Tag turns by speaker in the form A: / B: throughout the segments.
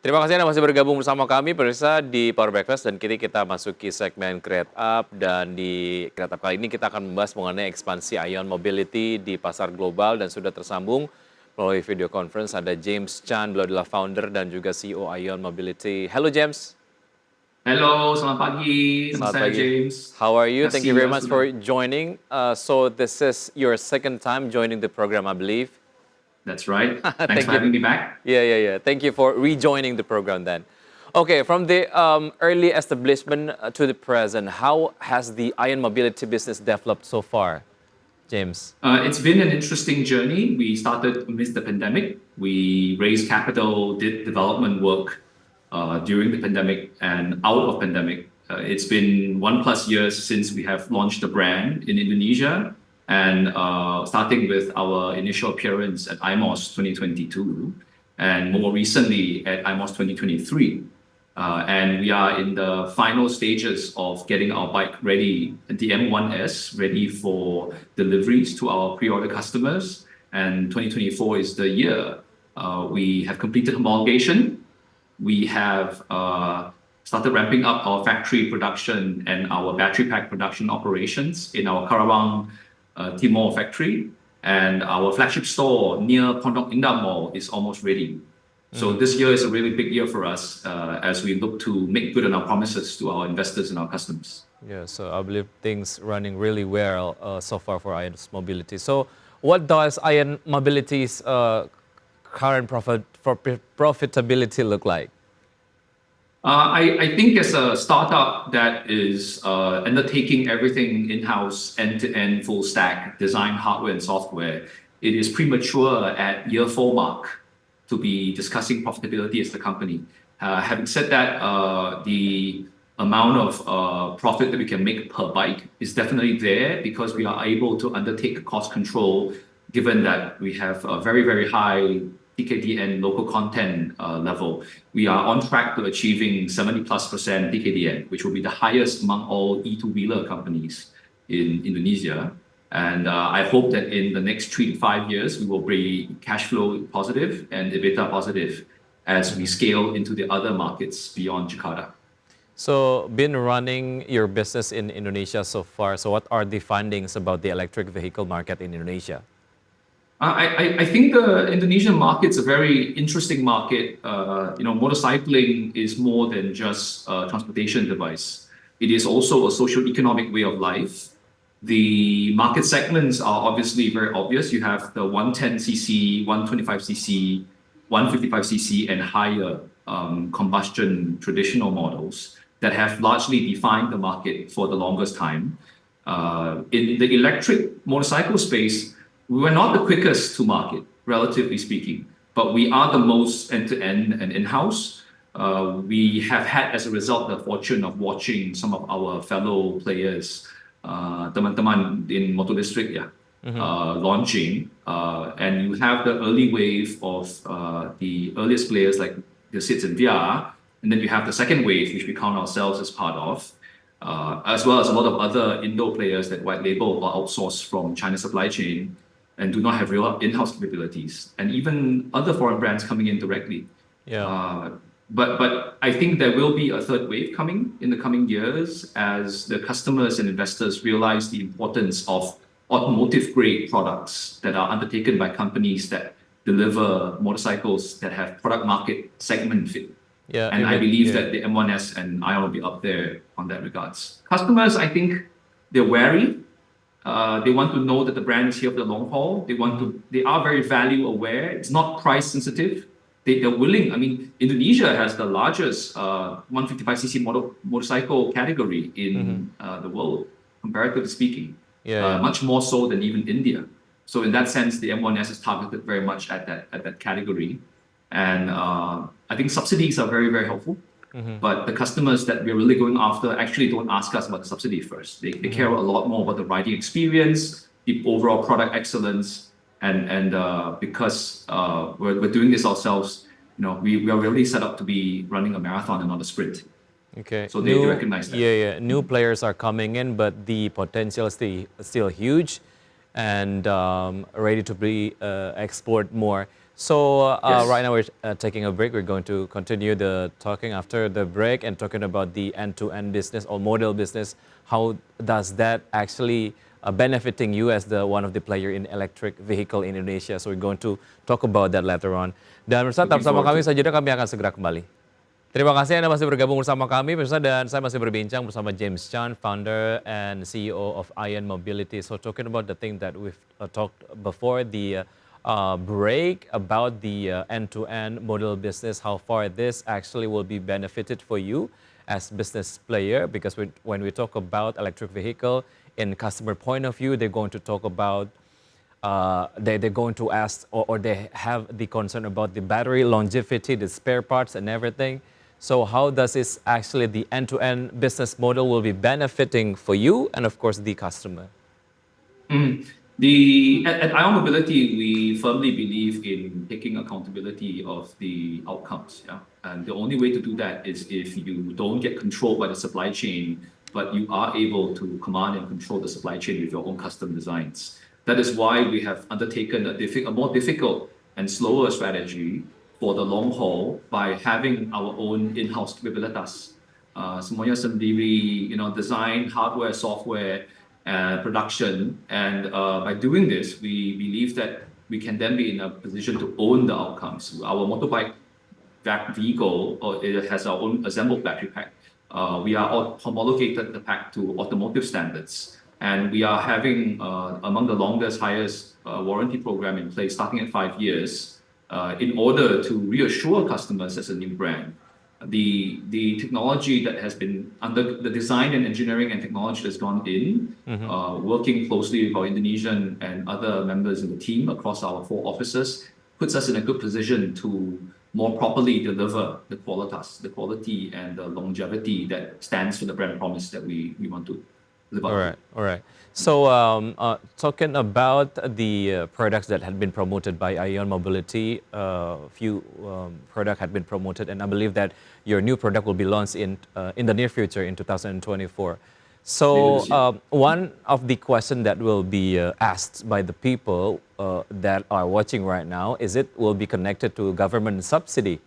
A: Terima kasih Anda masih bergabung bersama kami pemirsa di Power Breakfast dan kini kita masuki segmen Create Up dan di Create Up kali ini kita akan membahas mengenai ekspansi Ion Mobility di pasar global dan sudah tersambung melalui video conference ada James Chan, beliau adalah founder dan juga CEO Ion Mobility. Hello James.
B: Halo, selamat pagi. Nama
A: Selamat
B: saya
A: pagi.
B: James.
A: How are you? Thank you very much
B: sudah.
A: for joining. So this is your second time joining the program, I believe.
B: That's right. Thanks
A: Thank
B: for
A: you.
B: having me back.
A: Yeah. Thank you for rejoining the program then. Okay, from the early establishment to the present, how has the Ion Mobility business developed so far, James?
B: It's been an interesting journey. We started amidst the pandemic. We raised capital, did development work during the pandemic and out of pandemic. It's been 1+ years since we have launched the brand in Indonesia. And starting with our initial appearance at IMOS 2022, and more recently at IMOS 2023. And we are in the final stages of getting our bike ready, the M1S, ready for deliveries to our pre-order customers. And 2024 is the year. We have completed homologation. We have started ramping up our factory production and our battery pack production operations in our Karawang Timor factory, and our flagship store near Produk Mall is almost ready. So this year is a really big year for us as we look to make good on our promises to our investors and our customers.
A: Yeah, so I believe things running really well so far for Ion Mobility. So what does Ion Mobility's current profitability look like?
B: I think as a startup that is undertaking everything in-house, end-to-end, full stack, design, hardware and software, it is premature at year 4 mark to be discussing profitability as the company. Having said that, the amount of profit that we can make per bike is definitely there because we are able to undertake cost control given that we have a very, very high TKDN local content level. We are on track to achieving 70+% TKDN, which will be the highest among all E2-wheeler companies in Indonesia. And I hope that in the next 3 to 5 years, we will be cash flow positive and EBITDA positive as we scale into the other markets beyond Jakarta.
A: So, been running your business in Indonesia so far. So, what are the findings about the electric vehicle market in Indonesia?
B: I think the Indonesian market is a very interesting market. Motorcycling is more than just a transportation device. It is also a socio-economic way of life. The market segments are obviously very obvious. You have the 110cc, 125cc, 155cc, and higher combustion traditional models that have largely defined the market for the longest time. In the electric motorcycle space, we were not the quickest to market, relatively speaking, but we are the most end-to-end and in-house. We have had, as a result, the fortune of watching some of our fellow players, teman-teman in Motor Listrik, launching. And you have the early wave of the earliest players like the SITs and VR, and then you have the second wave, which we count ourselves as part of, as well as a lot of other Indo players that white label or outsource from China's supply chain and do not have real in-house capabilities, and even other foreign brands coming in directly. But I think there will be a third wave coming in the coming years as the customers and investors realize the importance of automotive-grade products that are undertaken by companies that deliver motorcycles that have product market segment fit. And I believe that the M1S and Ion will be up there on that regards. Customers, I think they're wary. They want to know that the brand is here for the long haul. They are very value aware. It's not price sensitive. They're willing. I mean, Indonesia has the largest 155cc motorcycle category in the world, comparatively speaking. Much more so than even India. So in that sense, the M1S is targeted very much at that category. And I think subsidies are very, very helpful. But the customers that we're really going after actually don't ask us about the subsidy first. They care a lot more about the riding experience, the overall product excellence, and because we're doing this ourselves, we are really set up to be running a marathon and not a sprint.
A: Okay.
B: So they recognize that.
A: New players are coming in, but the potential is still huge and ready to be explored more. So
B: Yes.
A: right now we're taking a break. We're going to continue the talking after the break and talking about the end-to-end business or model business. How does that actually benefiting you as the one of the player in electric vehicle in Indonesia? So we're going to talk about that later on. Dan pemirsa, tetap
B: Looking
A: bersama
B: forward
A: kami
B: to.
A: saja. Kami akan segera kembali. Terima kasih Anda masih bergabung bersama kami, pemirsa, dan saya masih berbincang bersama James Chan, founder and CEO of Ion Mobility. So talking about the thing that we've talked before the break about the end-to-end model business, how far this actually will be benefited for you as business player, because when we talk about electric vehicle in customer point of view, they're going to talk about they're going to ask or they have the concern about the battery longevity, the spare parts and everything. So how does this actually the end-to-end business model will be benefiting for you and of course the customer?
B: At Ion Mobility, we firmly believe in taking accountability of the outcomes. Yeah? And the only way to do that is if you don't get controlled by the supply chain, but you are able to command and control the supply chain with your own custom designs. That is why we have undertaken a more difficult and slower strategy for the long haul by having our own in-house capabilities. Semuanya sendiri, design, hardware, software, production. And by doing this, we believe that we can then be in a position to own the outcomes. Our motorbike vehicle, it has our own assembled battery pack. We are homologated the pack to automotive standards. And we are having among the longest, highest warranty program in place, starting at 5 years, in order to reassure customers as a new brand. The technology that has been under the design and engineering and technology that's gone in, working closely with our Indonesian and other members in the team across our 4 offices, puts us in a good position to more properly deliver the quality and the longevity that stands for the brand promise that we want to live up to.
A: All right. So talking about the products that had been promoted by Ion Mobility, few products had been promoted, and I believe that your new product will be launched in the near future in 2024. So one of the questions that will be asked by the people that are watching right now is it will be connected to government subsidy.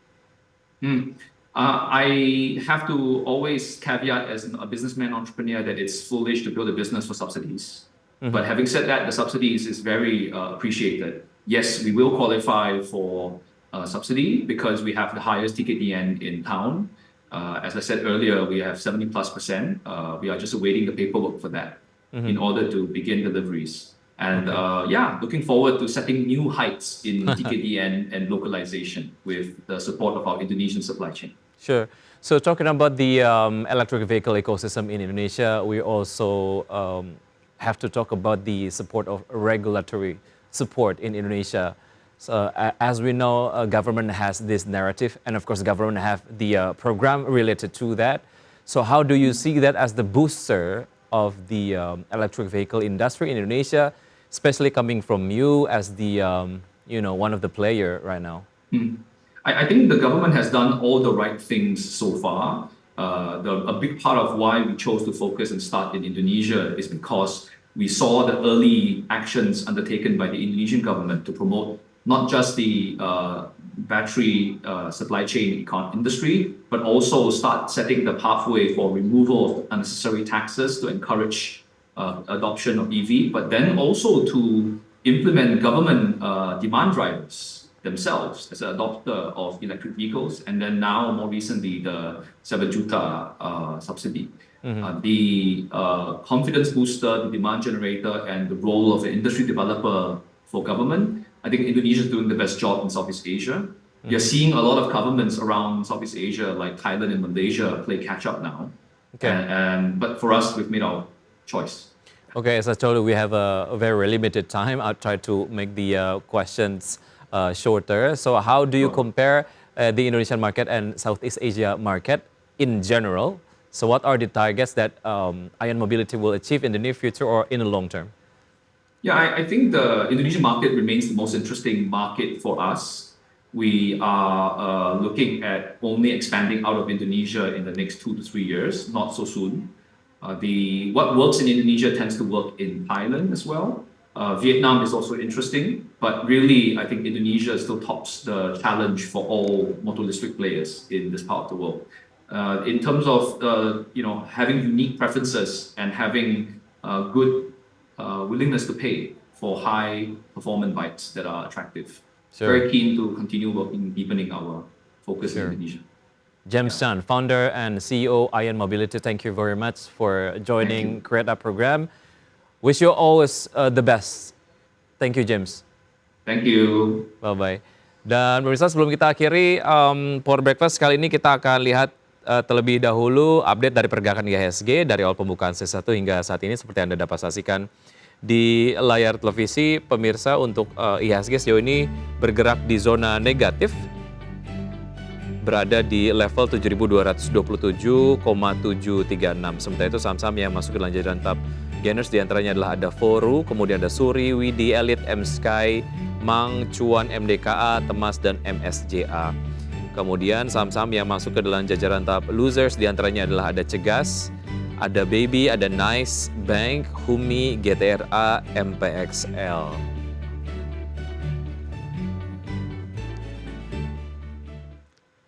B: I have to always caveat as a businessman entrepreneur that it's foolish to build a business for subsidies. But having said that, the subsidies is very appreciated. Yes, we will qualify for subsidy because we have the highest TKDN in town. As I said earlier, we have 70+%. We are just awaiting the paperwork for that in order to begin deliveries. And looking forward to setting new heights in TKDN and localization with the support of our Indonesian supply chain.
A: Sure. So talking about the electric vehicle ecosystem in Indonesia, we also have to talk about the support of regulatory support in Indonesia. So as we know, government has this narrative, and of course, government have the program related to that. So how do you see that as the booster of the electric vehicle industry in Indonesia, especially coming from you as the one of the player right now?
B: I think the government has done all the right things so far. A big part of why we chose to focus and start in Indonesia is because we saw the early actions undertaken by the Indonesian government to promote not just the battery supply chain industry, but also start setting the pathway for removal of unnecessary taxes to encourage adoption of EV, but then also to implement government demand drivers themselves as an adopter of electric vehicles, and then now more recently the 7 juta subsidy. The confidence booster, the demand generator, and the role of the industry developer for government, I think Indonesia is doing the best job in Southeast Asia. You're seeing a lot of governments around Southeast Asia like Thailand and Malaysia play catch up now. But for us, we've made our choice.
A: Okay, as I told you, we have a very limited time. I'll try to make the questions shorter. So how do you compare the Indonesian market and Southeast Asia market in general? So what are the targets that Ion Mobility will achieve in the near future or in the long term?
B: Yeah, I think the Indonesian market remains the most interesting market for us. We are looking at only expanding out of Indonesia in the next 2 to 3 years, not so soon. What works in Indonesia tends to work in Thailand as well. Vietnam is also interesting, but really, I think Indonesia still tops the challenge for all motor listrik players in this part of the world. In terms of having unique preferences and having good willingness to pay for high performance bikes that are attractive.
A: Sure.
B: Very keen to continue working, deepening our focus in Indonesia.
A: James Chan, founder and CEO Ion Mobility, thank you very much for joining Create Up program. Wish you always the best. Thank you, James.
B: Thank you.
A: Bye-bye. Dan pemirsa, sebelum kita akhiri Power Breakfast, kali ini kita akan lihat terlebih dahulu update dari pergerakan IHSG dari awal pembukaan C1 hingga saat ini seperti Anda dapat saksikan di layar televisi. Pemirsa, untuk IHSG sejauh ini bergerak di zona negatif, berada di level 7.227,736. Sementara itu saham-saham yang masuk ke dalam jajaran top gainers diantaranya adalah ada Foru, kemudian ada Suri, Widi, Elite, M-Sky, Mang, Cuan, MDKA, Temas, dan MSJA. Kemudian saham-saham yang masuk ke dalam jajaran top losers diantaranya adalah ada Cegas, ada Baby, ada Nice, Bank, Humi, GTRA, MPXL.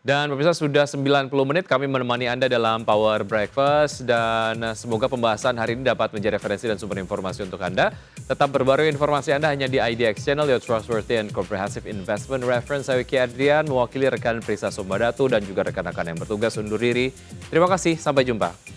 A: Dan pemirsa, sudah 90 menit kami menemani Anda dalam Power Breakfast dan semoga pembahasan hari ini dapat menjadi referensi dan sumber informasi untuk Anda. Tetap berbarui informasi Anda hanya di IDX Channel, Your Trustworthy and Comprehensive Investment Reference. Saya Wiki Adrian, mewakili rekan Prisa Sombadatu dan juga rekan-rekan yang bertugas undur diri. Terima kasih, sampai jumpa.